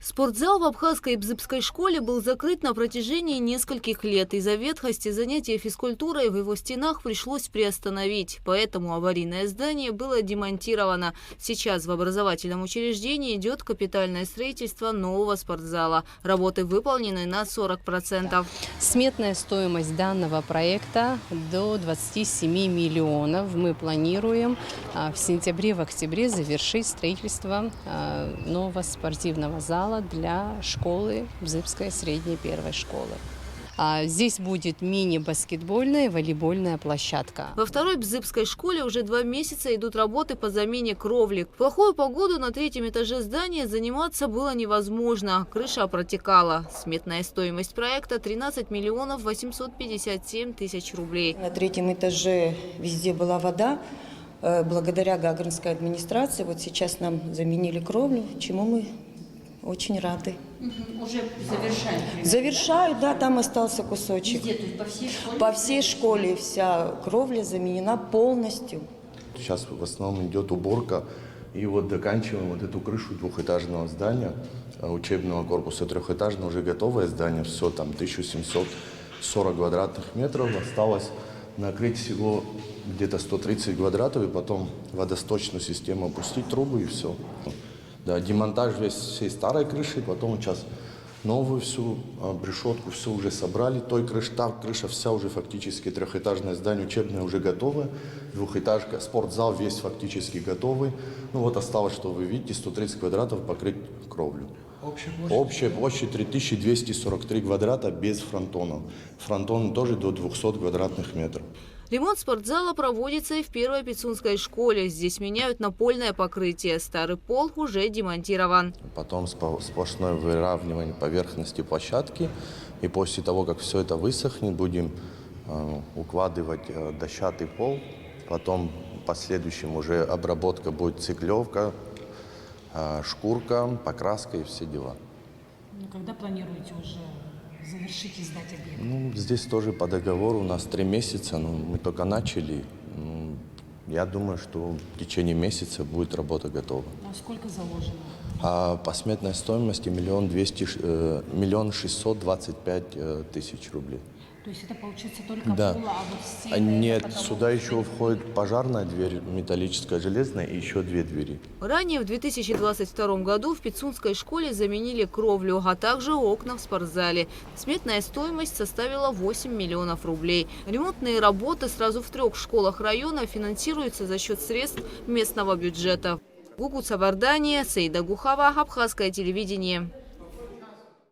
Спортзал в абхазской и бзыбской школе был закрыт на протяжении нескольких лет. Из-за ветхости занятия физкультурой в его стенах пришлось приостановить. Поэтому аварийное здание было демонтировано. Сейчас в образовательном учреждении идет капитальное строительство нового спортзала. Работы выполнены на 40%. Сметная стоимость данного проекта до 27 миллионов. Мы планируем в сентябре, в октябре завершить строительство нового спортивного зала для школы Бзыбской средней первой школы. Здесь будет мини-баскетбольная и волейбольная площадка. Во второй бзыбской школе уже 2 месяца идут работы по замене кровли. В плохую погоду на 3-м этаже здания заниматься было невозможно. Крыша протекала. Сметная стоимость проекта 13 миллионов 857 тысяч рублей. На 3-м этаже везде была вода. Благодаря Гагаринской администрации вот сейчас нам заменили кровлю, чему мы очень рады. Уже завершают? Завершают, да, там остался кусочек. Везде, то есть по всей школе? По всей школе вся кровля заменена полностью. Сейчас в основном идет уборка. И вот заканчиваем вот эту крышу двухэтажного здания, учебного корпуса трехэтажного, уже готовое здание. Все, там 1740 квадратных метров. Осталось накрыть всего где-то 130 квадратов и потом водосточную систему опустить, трубы и все. Да, демонтаж всей старой крыши, потом сейчас новую всю решетку, все уже собрали. Та крыша вся уже фактически трехэтажное здание учебное уже готовое. Двухэтажка, спортзал весь фактически готовый. Ну вот осталось, что вы видите, 130 квадратов покрыть кровлю. Общая площадь 3243 квадрата без фронтонов. Фронтоны тоже до 200 квадратных метров. Ремонт спортзала проводится и в первой Пицунской школе. Здесь меняют напольное покрытие. Старый пол уже демонтирован. Потом сплошное выравнивание поверхности площадки. И после того, как все это высохнет, будем укладывать дощатый пол. Потом в последующем уже обработка будет циклевка, шкурка, покраска и все дела. Ну, когда планируете уже завершить и сдать объект? Ну, здесь тоже по договору у нас 3 месяца, но мы только начали. Я думаю, что в течение месяца будет работа готова. А сколько заложено? По сметной стоимости 1 625 тысяч рублей. То есть это получается только Да. пол, а вот стены, Нет, потолок, сюда еще входит пожарная дверь, металлическая, железная и еще 2 двери. Ранее в 2022 году в Пицунской школе заменили кровлю, а также окна в спортзале. Сметная стоимость составила 8 миллионов рублей. Ремонтные работы сразу в 3 школах района финансируются за счет средств местного бюджета. Гугуца Вардания, Сейда Гухава, Абхазское телевидение.